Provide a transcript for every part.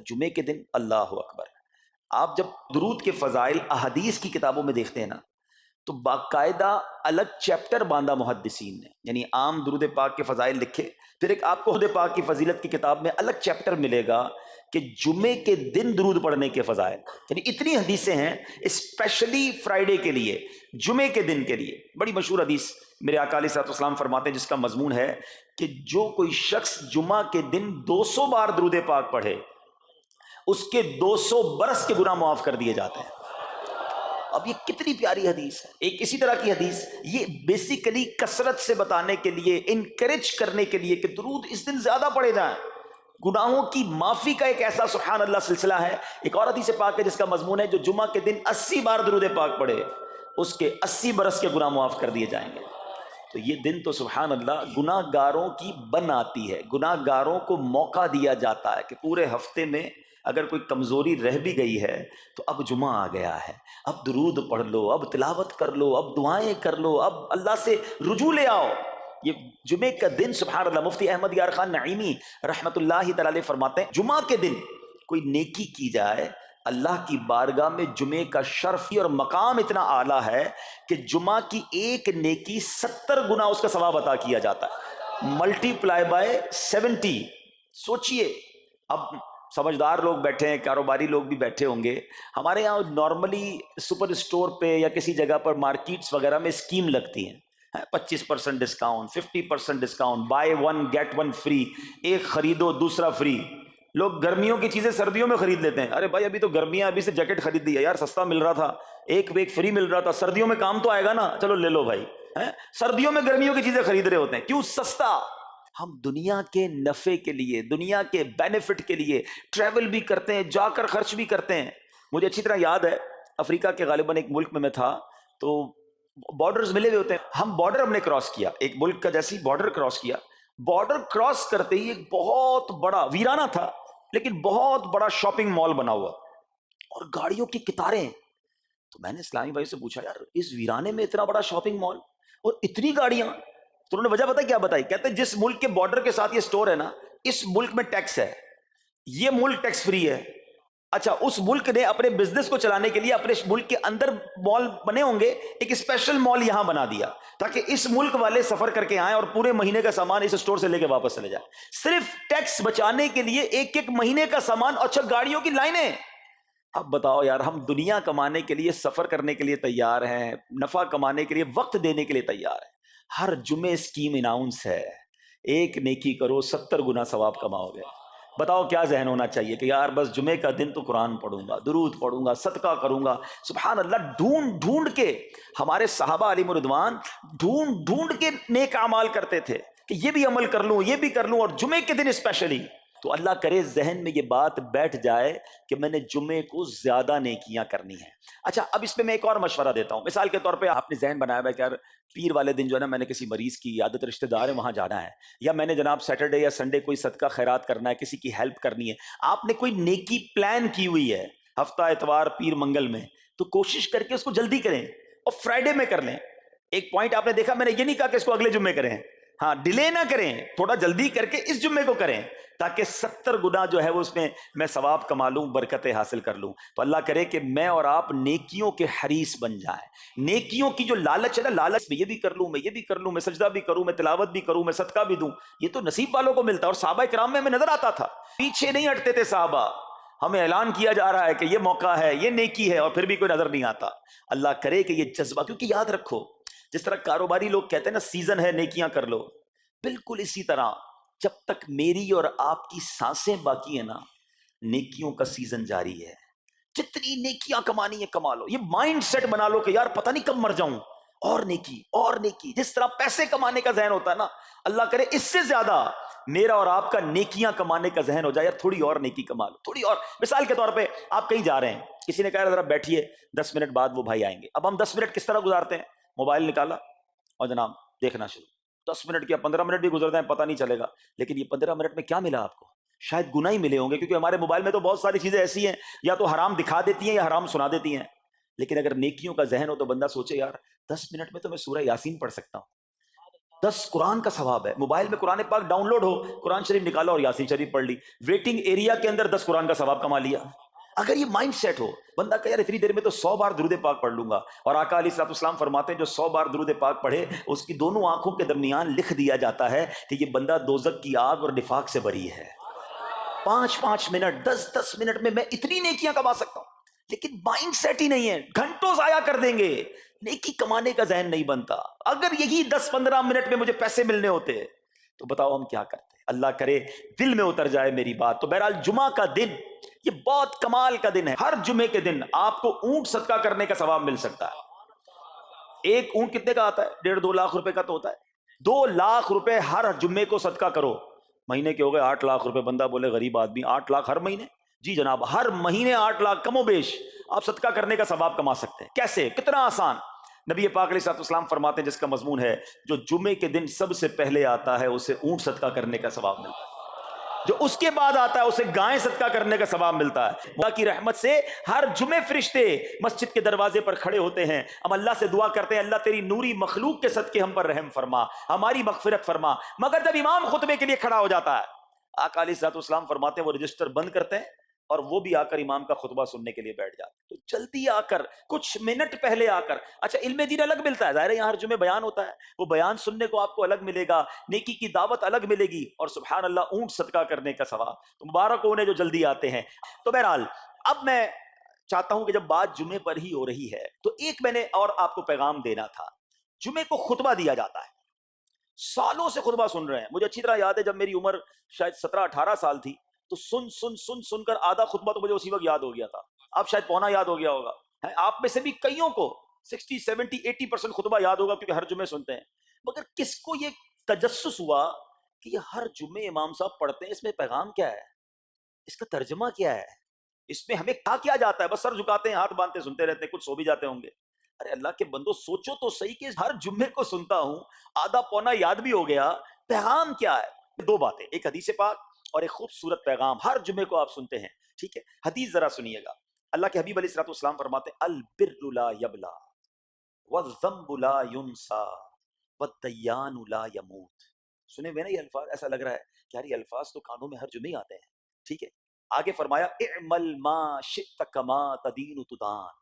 جمعے کے دن اللہ اکبر. آپ جب درود کے فضائل احادیث کی کتابوں میں دیکھتے ہیں نا تو باقاعدہ الگ چیپٹر باندھا محدثین نے، یعنی عام درود پاک کے فضائل لکھے، پھر ایک آپ کو درود پاک کی فضیلت کی کتاب میں الگ چیپٹر ملے گا کہ جمعے کے دن درود پڑھنے کے فضائل. یعنی اتنی حدیثیں ہیں اسپیشلی فرائیڈے کے لیے، جمعے کے دن کے لیے. بڑی مشہور حدیث میرے آقا علیہ الصلوۃ والسلام فرماتے ہیں جس کا مضمون ہے کہ جو کوئی شخص جمعہ کے دن 200 بار درود پاک پڑھے اس کے 200 برس کے گناہ معاف کر دیے جاتے ہیں. اب یہ کتنی پیاری حدیث ہے. ایک اسی طرح کی حدیث یہ بیسیکلی کثرت سے بتانے کے لیے، انکریج کرنے کے لیے کہ درود اس دن زیادہ پڑھے جائیں. گناہوں کی معافی کا ایک ایسا سبحان اللہ سلسلہ ہے. ایک اور حدیث پاک ہے جس کا مضمون ہے جو جمعہ کے دن 80 بار درود پاک پڑھے اس کے 80 برس کے گناہ معاف کر دیے جائیں گے. تو یہ دن تو سبحان اللہ گناہ گاروں کی بن آتی ہے، گناہ گاروں کو موقع دیا جاتا ہے کہ پورے ہفتے میں اگر کوئی کمزوری رہ بھی گئی ہے تو اب جمعہ آ گیا ہے، اب درود پڑھ لو، اب تلاوت کر لو، اب دعائیں کر لو، اب اللہ سے رجوع لے آؤ. یہ جمعے کا دن سبحان اللہ مفتی احمد یار خان نعیمی رحمت اللہ تعالی فرماتے ہیں جمعہ کے دن کوئی نیکی کی جائے اللہ کی بارگاہ میں جمعے کا شرف اور مقام اتنا اعلیٰ ہے کہ جمعہ کی ایک نیکی 70 گنا اس کا ثواب عطا کیا جاتا ہے، ملٹی پلائی بائی 70. سوچئے اب سمجھدار لوگ بیٹھے ہیں، کاروباری لوگ بھی بیٹھے ہوں گے. ہمارے یہاں نارملی سپر اسٹور پہ یا کسی جگہ پر مارکیٹس وغیرہ میں اسکیم لگتی ہیں، 25% discount, 50% discount, buy one get one free, ایک خریدو دوسرا فری. لوگ گرمیوں کی چیزیں سردیوں میں خرید لیتے ہیں. ارے بھائی ابھی تو گرمیاں، ابھی سے جیکٹ خرید دی ہے یار، سستا مل رہا تھا، ایک فری مل رہا تھا، سردیوں میں کام تو آئے گا نا، چلو لے لو بھائی. سردیوں میں گرمیوں کی چیزیں خرید رہے ہوتے ہیں، کیوں؟ سستا. ہم دنیا کے نفع کے لیے، دنیا کے بینیفٹ کے لیے ٹریول بھی کرتے ہیں، جا کر خرچ بھی کرتے ہیں. مجھے اچھی طرح یاد ہے افریقہ کے غالباً ایک ملک میں تھا تو بارڈرز ملے ہوئے ہوتے ہیں. ہم بارڈر ہم نے کراس کیا، ایک ملک کا جیسی بارڈر کراس کیا، بارڈر کراس کرتے ہی ایک بہت بڑا ویرانہ تھا لیکن بہت بڑا شاپنگ مال بنا ہوا اور گاڑیوں کی قطاریں. تو میں نے اسلامی بھائی سے پوچھا یار اس ویرانے میں اتنا بڑا شاپنگ مال اور اتنی گاڑیاں؟ تو انہوں نے وجہ کیا بتائی؟ کہتے ہیں جس ملک کے بارڈر کے ساتھ یہ سٹور ہے نا اس ملک میں ٹیکس ہے، یہ ملک ٹیکس فری ہے. اچھا اس ملک نے اپنے بزنس کو چلانے کے لیے اپنے ملک کے اندر مال بنے ہوں گے، ایک اسپیشل مال یہاں بنا دیا تاکہ اس ملک والے سفر کر کے آئیں اور پورے مہینے کا سامان اس سٹور سے لے کے واپس چلے جائیں، صرف ٹیکس بچانے کے لیے ایک ایک مہینے کا سامان. اچھا گاڑیوں کی لائنیں. اب بتاؤ یار ہم دنیا کمانے کے لیے، سفر کرنے کے لیے تیار ہیں، نفع کمانے کے لیے، وقت دینے کے لیے تیار ہیں. ہر جمعے اسکیم اناؤنس ہے، ایک نیکی کرو 70 گنا ثواب کماؤ گے. بتاؤ کیا ذہن ہونا چاہیے کہ یار بس جمعے کا دن تو قرآن پڑھوں گا، درود پڑھوں گا، صدقہ کروں گا. سبحان اللہ ڈھونڈ ڈھونڈ کے ہمارے صحابہ علیہ الرضوان ڈھونڈ ڈھونڈ کے نیک اعمال کرتے تھے کہ یہ بھی عمل کر لوں، یہ بھی کر لوں، اور جمعے کے دن اسپیشلی. تو اللہ کرے ذہن میں یہ بات بیٹھ جائے کہ میں نے جمعے کو زیادہ نیکیاں کرنی ہیں. اچھا اب اس پہ میں ایک اور مشورہ دیتا ہوں. مثال کے طور پہ آپ نے ذہن بنایا ہوا ہے کہ یار پیر والے دن جو ہے نا میں نے کسی مریض کی عیادت، رشتہ دار ہے وہاں جانا ہے، یا میں نے جناب سیٹرڈے یا سنڈے کوئی صدقہ خیرات کرنا ہے، کسی کی ہیلپ کرنی ہے. آپ نے کوئی نیکی پلان کی ہوئی ہے ہفتہ اتوار پیر منگل میں، تو کوشش کر کے اس کو جلدی کریں اور فرائیڈے میں کر لیں. ایک پوائنٹ آپ نے دیکھا، میں نے یہ نہیں کہا کہ اس کو اگلے جمعے کریں، ہاں ڈیلے نہ کریں، تھوڑا جلدی کر کے اس جمعے کو کریں تاکہ 70 گنا جو ہے وہ اس میں ثواب کما لوں، برکتیں حاصل کر لوں. تو اللہ کرے کہ میں اور آپ نیکیوں کے حریص بن جائیں. نیکیوں کی جو لالچ ہے نا، لالچ میں یہ بھی کر لوں، میں یہ بھی کر لوں، میں سجدہ بھی کروں، میں تلاوت بھی کروں، میں صدقہ بھی دوں، یہ تو نصیب والوں کو ملتا ہے. اور صحابہ کرام میں ہمیں نظر آتا تھا پیچھے نہیں ہٹتے تھے صحابہ. ہمیں اعلان کیا جا رہا ہے کہ یہ موقع ہے، یہ نیکی ہے، اور پھر بھی کوئی نظر نہیں آتا. اللہ کرے کہ یہ جذبہ، کیونکہ یاد رکھو جس طرح کاروباری لوگ کہتے ہیں نا سیزن ہے نیکیاں کر لو، بالکل اسی طرح جب تک میری اور آپ کی سانسیں باقی ہیں نا نیکیوں کا سیزن جاری ہے. جتنی نیکیاں کمانی ہے کما لو. یہ مائنڈ سیٹ بنا لو کہ یار پتہ نہیں کب مر جاؤں، اور نیکی اور نیکی. جس طرح پیسے کمانے کا ذہن ہوتا ہے نا، اللہ کرے اس سے زیادہ میرا اور آپ کا نیکیاں کمانے کا ذہن ہو جائے. یار تھوڑی اور نیکی کما لو، تھوڑی اور. مثال کے طور پہ آپ کہیں جا رہے ہیں، کسی نے کہا ذرا بیٹھیے 10 منٹ بعد وہ بھائی آئیں گے. اب ہم 10 منٹ کس طرح گزارتے ہیں؟ موبائل نکالا اور جناب دیکھنا شروع. 10 منٹ یا 15 منٹ بھی گزر جائیں پتہ نہیں چلے گا، لیکن یہ 15 منٹ میں کیا ملا آپ کو؟ شاید گناہ ہی ملے ہوں گے، کیونکہ ہمارے موبائل میں تو بہت ساری چیزیں ایسی ہیں یا تو حرام دکھا دیتی ہیں یا حرام سنا دیتی ہیں. لیکن اگر نیکیوں کا ذہن ہو تو بندہ سوچے یار 10 منٹ میں تو میں سورہ یاسین پڑھ سکتا ہوں، 10 قرآن کا ثواب ہے. موبائل میں قرآن پاک ڈاؤن لوڈ ہو, قرآن شریف نکالا اور یاسین شریف پڑھ لی, ویٹنگ ایریا کے اندر 10 قرآن کا ثواب کما لیا. اگر یہ مائنڈ سیٹ ہو, بندہ کہ یار اتنی دیر میں تو 100 بار درود پاک پڑھ لوں گا, اور آقا علیہ الصلوۃ والسلام فرماتے ہیں جو 100 بار درود پاک پڑھے اس کی دونوں آنکھوں کے درمیان لکھ دیا جاتا ہے کہ یہ بندہ دوزخ کی آگ اور نفاق سے بری ہے. 5 منٹ 10 منٹ میں اتنی نیکیاں کما سکتا ہوں, لیکن مائنڈ سیٹ ہی نہیں ہے, گھنٹوں ضائع کر دیں گے, نیکی کمانے کا ذہن نہیں بنتا. اگر یہی 10-15 منٹ میں مجھے پیسے ملنے ہوتے تو بتاؤ ہم کیا کرتے. اللہ کرے دل میں اتر جائے میری بات. تو بہرحال جمعہ کا دن یہ بہت کمال کا دن ہے. ہر جمعے کے دن آپ کو اونٹ صدقہ کرنے کا ثواب مل سکتا ہے. ایک اونٹ کتنے کا آتا ہے؟ 1.5-2 لاکھ روپے کا تو ہوتا ہے. 2 لاکھ روپے ہر جمعے کو صدقہ کرو, مہینے کے ہو گئے 8 لاکھ روپے. بندہ بولے غریب آدمی 8 لاکھ ہر مہینے؟ جی جناب, ہر مہینے 8 لاکھ کم و بیش آپ صدقہ کرنے کا ثواب کما سکتے ہیں. کیسے؟ کتنا آسان. نبی پاک علیہ الصلوۃ والسلام فرماتے ہیں, جس کا مضمون ہے جو جمعے کے دن سب سے پہلے آتا ہے اسے اونٹ صدقہ کرنے کا ثواب ملتا ہے, جو اس کے بعد آتا ہے اسے گائے صدقہ کرنے کا ثواب ملتا ہے. اللہ کی رحمت سے ہر جمعے فرشتے مسجد کے دروازے پر کھڑے ہوتے ہیں, ہم اللہ سے دعا کرتے ہیں اللہ تیری نوری مخلوق کے صدقے ہم پر رحم فرما, ہماری مغفرت فرما. مگر جب امام خطبے کے لیے کھڑا ہو جاتا ہے, آقا علیہ الصلوۃ والسلام فرماتے ہیں وہ رجسٹر بند کرتے ہیں اور وہ بھی آ کر امام کا خطبہ سننے کے لیے بیٹھ جاتے ہیں. تو جلدی آ کر, کچھ منٹ پہلے آ کر. اچھا, علم دین الگ ملتا ہے, ظاہر ہے یہاں ہر جمعے بیان ہوتا ہے, وہ بیان سننے کو آپ کو الگ ملے گا, نیکی کی دعوت الگ ملے گی, اور سبحان اللہ اونٹ صدقہ کرنے کا ثواب. تو مبارک ہو انہیں جو جلدی آتے ہیں. تو بہرحال اب میں چاہتا ہوں کہ جب بات جمعے پر ہی ہو رہی ہے تو ایک میں نے اور آپ کو پیغام دینا تھا. جمعے کو خطبہ دیا جاتا ہے, سالوں سے خطبہ سن رہے ہیں. مجھے اچھی طرح یاد ہے جب میری عمر شاید 17-18 سال تھی تو سن کر آدھا خطبہ تو مجھے اسی وقت یاد ہو گیا تھا. اب شاید پونا یاد ہو گیا ہوگا. آپ میں سے بھی کئیوں کو 60-70-80% خطبہ یاد ہوگا کیونکہ ہر جمعے سنتے ہیں. مگر کس کو یہ تجسس ہوا کہ یہ ہر جمعے امام صاحب پڑھتے ہیں, اس میں پیغام کیا ہے, اس کا ترجمہ کیا ہے, اس میں ہمیں کیا جاتا ہے؟ بس سر جھکاتے ہیں, ہاتھ باندھتے سنتے رہتے ہیں, کچھ سو بھی جاتے ہوں گے. ارے اللہ کے بندو سوچو تو صحیح کہ ہر جمعے کو سنتا ہوں, آدھا پونا یاد بھی ہو گیا, پیغام کیا ہے؟ 2 باتیں, ایک حدیث پاک اور ایک خوبصورت پیغام. ہر جمعے کو آپ سنتے ہیں, ٹھیک ہے. حدیث ذرا سنیے گا. اللہ کے حبیب علیہ الصلوۃ والسلام فرماتے ہیں البر لا یبلا والذنب لا ینسا والدیان لا یموت. سنے ہوئے نا یہ الفاظ؟ ایسا لگ رہا ہے کہ یار یہ الفاظ تو کانوں میں ہر جمعے ہی آتے ہیں, ٹھیک ہے. آگے فرمایا اعمل ما شئت کما تدین تدان.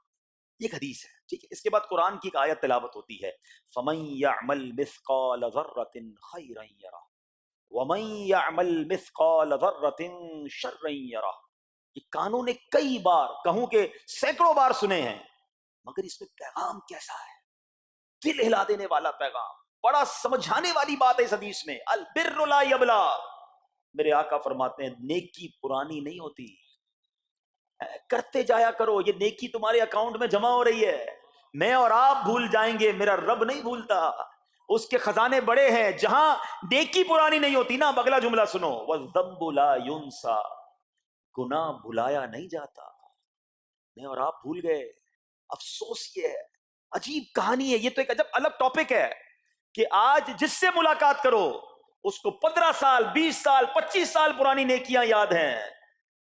یہ ایک حدیث ہے, ٹھیک ہے. اس کے بعد قرآن کی ایک آیت تلاوت ہوتی ہے, فمن یعمل مثقال ذرۃ خیرا یرہ ومن یعمل مثقال ذرۃ شرا یرہ. یہ کانوں نے کئی بار, کہوں کہ سینکڑوں بار سنے ہیں, مگر اس میں پیغام کیسا ہے, دل ہلا دینے والا پیغام, بڑا سمجھانے والی بات ہے اس حدیث میں. البر لا یبلا. میرے آقا فرماتے ہیں نیکی پرانی نہیں ہوتی, کرتے جایا کرو, یہ نیکی تمہارے اکاؤنٹ میں جمع ہو رہی ہے. میں اور آپ بھول جائیں گے, میرا رب نہیں بھولتا, اس کے خزانے بڑے ہیں. جہاں نیکی پرانی نہیں ہوتی نا, اگلا جملہ سنو, والذنب لا ینسا, گناہ بھلایا نہیں جاتا. میں اور آپ بھول گئے, افسوس یہ ہے. عجیب کہانی ہے یہ, تو ایک عجب الگ ٹاپک ہے کہ آج جس سے ملاقات کرو اس کو 15 سال 20 سال 25 سال پرانی نیکیاں یاد ہیں.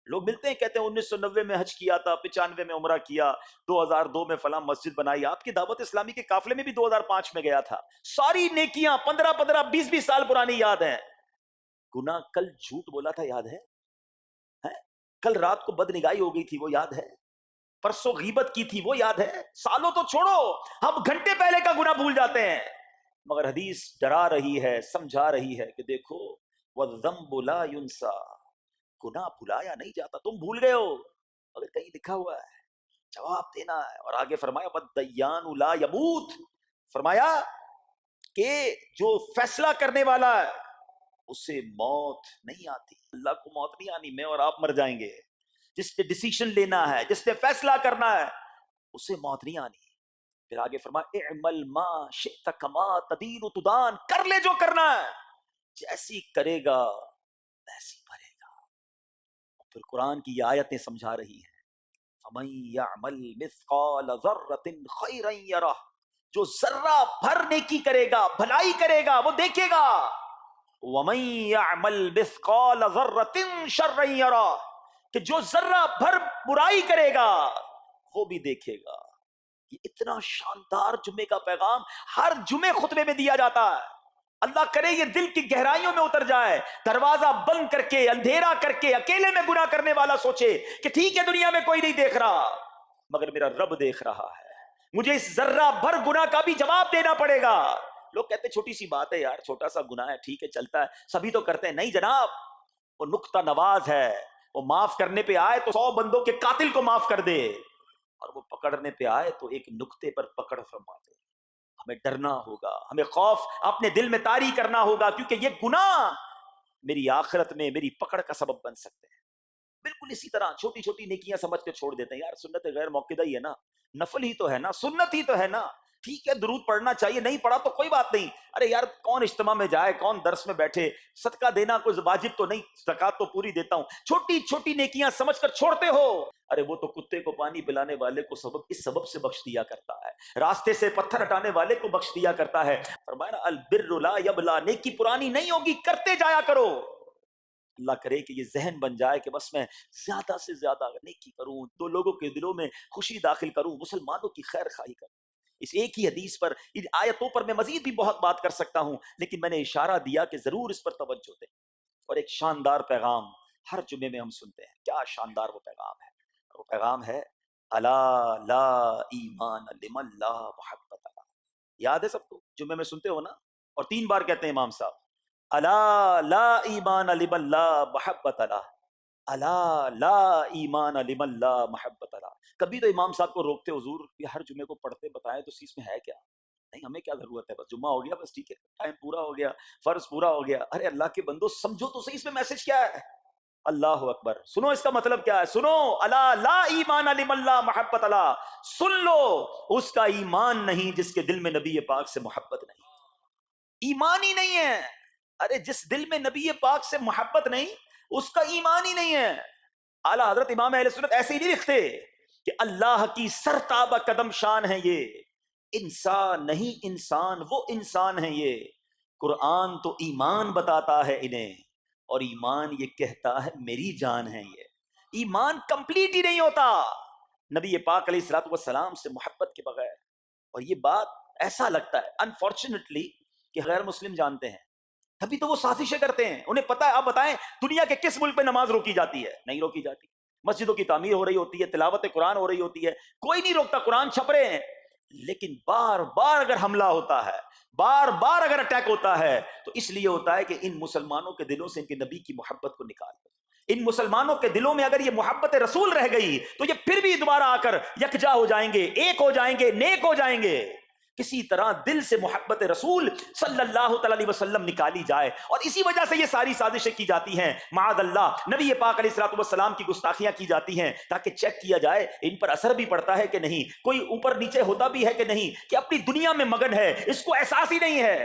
لوگ ملتے ہیں کہتے ہیں 1990 میں حج کیا تھا, 95 میں عمرہ کیا, 2002 میں فلاں مسجد بنائی. آپ کی دعوت اسلامی کے قافلے میں بھی 2005 میں گیا تھا. ساری نیکیاں 15 20 سال پرانی یاد ہیں. گناہ کل جھوٹ بولا تھا یاد ہے, کل رات کو بد نگاہی ہو گئی تھی وہ یاد ہے, پرسوں غیبت کی تھی وہ یاد ہے. سالوں تو چھوڑو, ہم گھنٹے پہلے کا گناہ بھول جاتے ہیں. مگر حدیث ڈرا رہی ہے, سمجھا رہی ہے کہ دیکھو والذنب لا ینسا, گناہ بھلایا نہیں جاتا. تم بھول گئے ہو مگر کہیں لکھا ہوا ہے, جواب دینا ہے. اور آگے فرمایا والدیان لا یموت, فرمایا کہ جو فیصلہ کرنے والا ہے اسے موت نہیں آتی. اللہ کو موت نہیں آنی, میں اور آپ مر جائیں گے. جس نے ڈیسیشن لینا ہے, جس نے فیصلہ کرنا ہے, اسے موت نہیں آنی. پھر آگے فرمایا اعمل ما شئت کما تدین تدان, کر لے جو کرنا ہے, جیسی کرے گا ویسی بھرے گا. پھر قرآن کی یہ آیتیں سمجھا رہی ہیں فمن یعمل مثقال ذرۃ خیرا یرہ, جو ذرہ بھر نیکی کرے گا, بھلائی کرے گا, وہ دیکھے گا. ومن یعمل مثقال ذرۃ شرا یرہ, کہ جو ذرہ بھر برائی کرے گا وہ بھی دیکھے گا. یہ اتنا شاندار جمعے کا پیغام ہر جمعے خطبے میں دیا جاتا ہے. اللہ کرے یہ دل کی گہرائیوں میں اتر جائے، دروازہ بند کر کے، اندھیرا کر کے، اکیلے میں گناہ کرنے والا سوچے کہ ٹھیک ہے دنیا میں کوئی نہیں دیکھ رہا مگر میرا رب دیکھ رہا ہے، مجھے اس ذرہ بھر گناہ کا بھی جواب دینا پڑے گا۔ لوگ کہتے ہیں چھوٹی سی بات ہے یار، چھوٹا سا گناہ ہے، ٹھیک ہے چلتا ہے، سبھی تو کرتے ہیں۔ نہیں جناب، وہ نقطہ نواز ہے، وہ معاف کرنے پہ آئے تو 100 بندوں کے قاتل کو معاف کر دے، اور وہ پکڑنے پہ آئے تو ایک نقطے پر پکڑ فرما دے۔ ہمیں ڈرنا ہوگا، ہمیں خوف اپنے دل میں طاری کرنا ہوگا، کیونکہ یہ گناہ میری آخرت میں میری پکڑ کا سبب بن سکتے ہیں۔ بالکل اسی طرح چھوٹی چھوٹی نیکیاں سمجھ کے چھوڑ دیتے ہیں، یار سنت غیر موقدہ ہی ہے نا، نفل ہی تو ہے نا، سنت ہی تو ہے نا، ٹھیک ہے درود پڑھنا چاہیے، نہیں پڑھا تو کوئی بات نہیں۔ ارے یار کون اجتماع میں جائے، کون درس میں بیٹھے، صدقہ دینا کوئی واجب تو نہیں، زکات تو پوری دیتا ہوں، چھوٹی چھوٹی نیکیاں سمجھ کر چھوڑتے ہو۔ ارے وہ تو کتے کو پانی پلانے والے کو اس سبب سے بخش دیا کرتا ہے، راستے سے پتھر ہٹانے والے کو بخش دیا کرتا ہے۔ فرمایا نا البر لا یبلا، نیکی پرانی نہیں ہوگی، کرتے جایا کرو۔ اللہ کرے کہ یہ ذہن بن جائے کہ بس میں زیادہ سے زیادہ نیکی کروں، دو لوگوں کے دلوں میں خوشی داخل کروں، مسلمانوں کی خیر خواہی کروں۔ اس ایک ہی حدیث پر، ان آیتوں پر میں مزید بھی بہت بات کر سکتا ہوں، لیکن میں نے اشارہ دیا کہ ضرور اس پر توجہ دیں۔ اور ایک شاندار پیغام ہر جمعے میں ہم سنتے ہیں، کیا شاندار وہ پیغام ہے، وہ پیغام ہے الا لا ایمان لمن لا محبت له۔ یاد ہے سب کو، جمعے میں سنتے ہو نا، اور 3 بار کہتے ہیں امام صاحب الا لا ایمان لمن لا محبت له، الا لا ایمان لمن لا محبت له۔ کبھی تو امام صاحب کو روکتے، حضور یہ ہر جمعے کو پڑھتے بتائیں تو اس میں ہے کیا؟ نہیں ہمیں کیا ضرورت ہے، بس جمعہ ہو گیا بس ٹھیک ہے، ٹائم پورا ہو گیا، فرض پورا ہو گیا۔ ارے اللہ کے بندو سمجھو تو صحیح اس میں میسج کیا ہے۔ اللہ اکبر، سنو اس کا مطلب کیا ہے، سنو الا لا ایمان لمن لا محبت له، سن لو اس کا ایمان نہیں جس کے دل میں نبی پاک سے محبت نہیں، ایمان ہی نہیں ہے۔ ارے جس دل میں نبی پاک سے محبت نہیں اس کا ایمان ہی نہیں ہے۔ اعلیٰ حضرت امام اہل سنت ایسے ہی نہیں لکھتے کہ اللہ کی سرتابہ قدم شان ہے یہ، انسان نہیں انسان، وہ انسان ہے یہ، قرآن تو ایمان بتاتا ہے انہیں، اور ایمان یہ کہتا ہے میری جان ہے یہ۔ ایمان کمپلیٹ ہی نہیں ہوتا نبی پاک علیہ الصلوۃ والسلام سے محبت کے بغیر۔ اور یہ بات ایسا لگتا ہے انفارچونیٹلی کہ غیر مسلم جانتے ہیں، تبھی تو وہ سازشیں کرتے ہیں، انہیں پتا ہے۔ آپ بتائیں دنیا کے کس ملک میں نماز روکی جاتی ہے؟ نہیں روکی جاتی، مسجدوں کی تعمیر ہو رہی ہوتی ہے، تلاوت قرآن ہو رہی ہوتی ہے، کوئی نہیں روکتا، قرآن چھپ رہے ہیں، لیکن بار بار اگر حملہ ہوتا ہے، بار بار اگر اٹیک ہوتا ہے تو اس لیے ہوتا ہے کہ ان مسلمانوں کے دلوں سے ان کے نبی کی محبت کو نکال دو۔ ان مسلمانوں کے دلوں میں اگر یہ محبت رسول رہ گئی تو یہ پھر بھی دوبارہ آ کر یکجا ہو جائیں گے، ایک ہو جائیں گے، نیک ہو جائیں گے۔ کسی طرح دل سے محبت رسول صلی اللہ تعالی علیہ وسلم نکالی جائے، اور اسی وجہ سے یہ ساری سازشیں کی جاتی ہیں، معاذ اللہ نبی پاک علیہ الصلوۃ والسلام کی گستاخیاں کی جاتی ہیں تاکہ چیک کیا جائے ان پر اثر بھی پڑتا ہے کہ نہیں، کوئی اوپر نیچے ہوتا بھی ہے کہ نہیں، کہ اپنی دنیا میں مگن ہے، اس کو احساس ہی نہیں ہے۔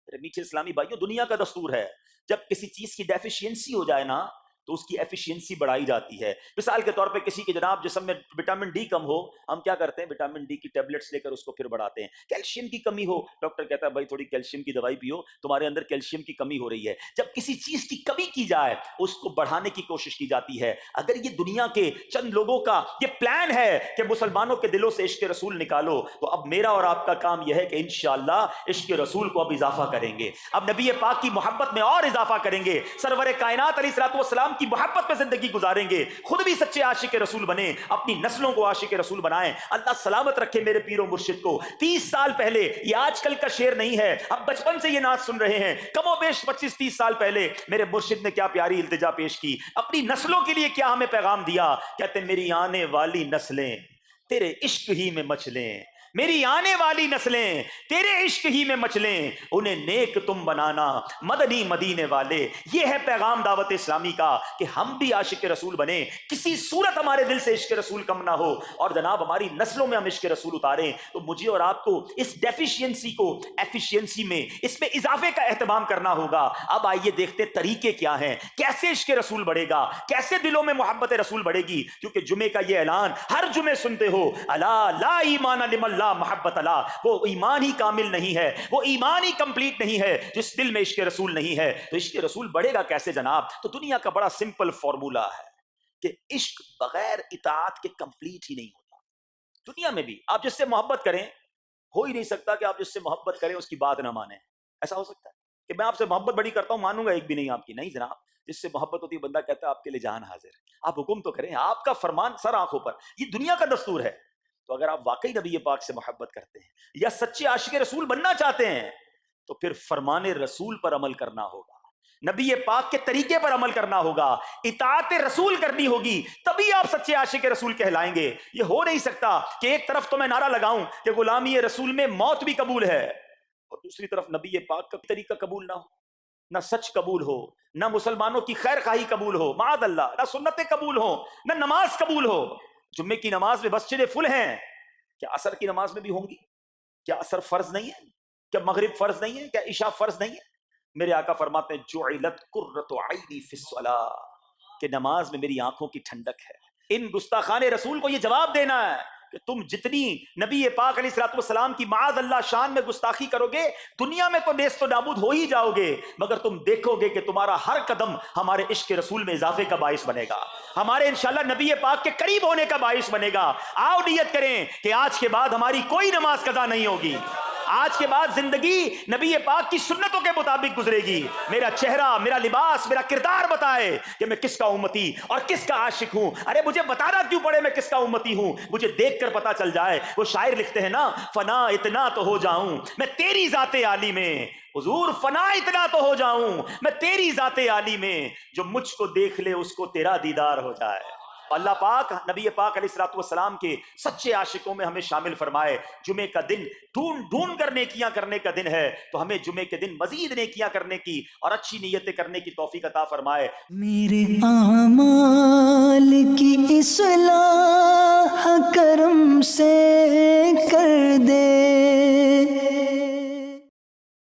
میرے میٹھے اسلامی بھائیوں، دنیا کا دستور ہے جب کسی چیز کی ڈیفیشینسی ہو جائے نا تو اس کی ایفیشینسی بڑھائی جاتی ہے۔ مثال کے طور پہ کسی کے جناب جسم میں وٹامن ڈی کم ہو، ہم کیا کرتے ہیں، وٹامن ڈی کی ٹیبلٹس لے کر اس کو پھر بڑھاتے ہیں۔ کیلشیم کی کمی ہو، ڈاکٹر کہتا ہے بھائی تھوڑی کیلشیم کی دوائی پیو، تمہارے اندر کیلشیم کی کمی ہو رہی ہے۔ جب کسی چیز کی کمی کی جائے اس کو بڑھانے کی کوشش کی جاتی ہے۔ اگر یہ دنیا کے چند لوگوں کا یہ پلان ہے کہ مسلمانوں کے دلوں سے عشق رسول نکالو، تو اب میرا اور آپ کا کام یہ ہے کہ انشاءاللہ عشق رسول کو اب اضافہ کریں گے، اب نبی پاک کی محبت میں اور اضافہ کریں گے، سرور کائنات علیہ الصلوۃ والسلام کی محبت میں زندگی گزاریں گے، خود بھی سچے عاشق رسول بنیں، اپنی نسلوں کو عاشق رسول بنائیں۔ اللہ سلامت رکھے میرے پیر و مرشد کو۔ 30 سال پہلے، یہ آج کل کا شعر نہیں ہے، اب بچپن سے یہ نعت سن رہے ہیں، کم و بیش 25-30 سال پہلے میرے مرشد نے کیا پیاری التجا پیش کی، اپنی نسلوں کے لیے کیا ہمیں پیغام دیا۔ کہتے میری آنے والی نسلیں تیرے عشق ہی میں مچلیں، میری آنے والی نسلیں تیرے عشق ہی میں مچلیں، انہیں نیک تم بنانا مدنی مدینے والے۔ یہ ہے پیغام دعوت اسلامی کا کہ ہم بھی عاشق رسول بنیں، کسی صورت ہمارے دل سے عشق رسول کم نہ ہو، اور جناب ہماری نسلوں میں ہم عشق رسول اتاریں۔ تو مجھے اور آپ کو اس ڈیفیشینسی کو ایفیشینسی میں، اس میں اضافے کا اہتمام کرنا ہوگا۔ اب آئیے دیکھتے طریقے کیا ہیں، کیسے عشق رسول بڑھے گا، کیسے دلوں میں محبت رسول بڑھے گی، کیونکہ جمعے کا یہ اعلان ہر جمعے سنتے ہو، الا لا ایمان لمن لا محبت لا، وہ ایمان ہی کامل نہیں ہے، وہ ایمان ہی کمپلیٹ نہیں ہے جس دل میں عشق رسول نہیں ہے۔ تو عشق رسول بڑھے گا کیسے جناب؟ تو دنیا کا بڑا سمپل فارمولا ہے کہ عشق بغیر اطاعت کے کمپلیٹ ہی نہیں ہوتا۔ دنیا میں بھی آپ جس سے محبت کریں، ہو ہی نہیں سکتا کہ آپ جس سے محبت کریں اس کی بات نہ مانیں، ایسا ہو سکتا ہے؟ کہ میں آپ سے محبت بڑی کرتا ہوں، مانوں گا ایک بھی نہیں آپ کی. نہیں جناب، جس سے محبت ہوتی ہے بندہ کہتا ہے آپ کے لیے جان حاضر ہے، آپ حکم تو کریں، آپ کا فرمان سر آنکھوں پر. یہ دنیا کا دستور ہے. تو اگر آپ واقعی نبی پاک سے محبت کرتے ہیں یا سچے عاشق رسول بننا چاہتے ہیں تو پھر فرمان رسول پر عمل کرنا ہوگا، نبی پاک کے طریقے پر عمل کرنا ہوگا، اطاعت رسول کرنی ہوگی، تبھی آپ سچے عاشق رسول کہلائیں گے. یہ ہو نہیں سکتا کہ ایک طرف تو میں نعرہ لگاؤں کہ غلامی رسول میں موت بھی قبول ہے اور دوسری طرف نبی پاک کا طریقہ قبول نہ ہو، نہ سچ قبول ہو، نہ مسلمانوں کی خیر خواہی قبول ہو، معاذ اللہ، نہ سنتیں قبول ہو، نہ نماز قبول ہو. جمعے کی نماز میں مسجدیں فل ہیں، کیا عصر کی نماز میں بھی ہوں گی؟ کیا عصر فرض نہیں ہے؟ کیا مغرب فرض نہیں ہے؟ کیا عشاء فرض نہیں ہے؟ میرے آقا فرماتے ہیں جعلت قرۃ عینی فی الصلاۃ، کہ نماز میں میری آنکھوں کی ٹھنڈک ہے. ان گستاخان رسول کو یہ جواب دینا ہے کہ تم جتنی نبی پاک علیہ الصلوۃ والسلام کی معاذ اللہ شان میں گستاخی کرو گے، دنیا میں تو نیست و نابود ہو ہی جاؤ گے، مگر تم دیکھو گے کہ تمہارا ہر قدم ہمارے عشق رسول میں اضافے کا باعث بنے گا، ہمارے انشاءاللہ نبی پاک کے قریب ہونے کا باعث بنے گا. آؤ نیت کریں کہ آج کے بعد ہماری کوئی نماز قضا نہیں ہوگی، آج کے بعد زندگی نبی پاک کی سنتوں کے مطابق گزرے گی. میرا چہرہ، میرا لباس، میرا کردار بتائے کہ میں کس کا امتی اور کس کا عاشق ہوں. ارے مجھے بتانا کیوں پڑے میں کس کا امتی ہوں، مجھے دیکھ کر پتا چل جائے. وہ شاعر لکھتے ہیں نا، فنا اتنا تو ہو جاؤں میں تیری ذات عالی میں، حضور فنا اتنا تو ہو جاؤں میں تیری ذات عالی میں، جو مجھ کو دیکھ لے اس کو تیرا دیدار ہو جائے. اللہ پاک نبی پاک علیہ الصلوۃ والسلام کے سچے عاشقوں میں ہمیں شامل فرمائے. جمعے کا دن ڈھونڈ ڈھونڈ کر نیکیاں کرنے کا دن ہے، تو ہمیں جمعے کے دن مزید نیکیاں کرنے کی اور اچھی نیتیں کرنے کی توفیق عطا فرمائے. میرے اعمال کی اصلاح کرم سے کر دے،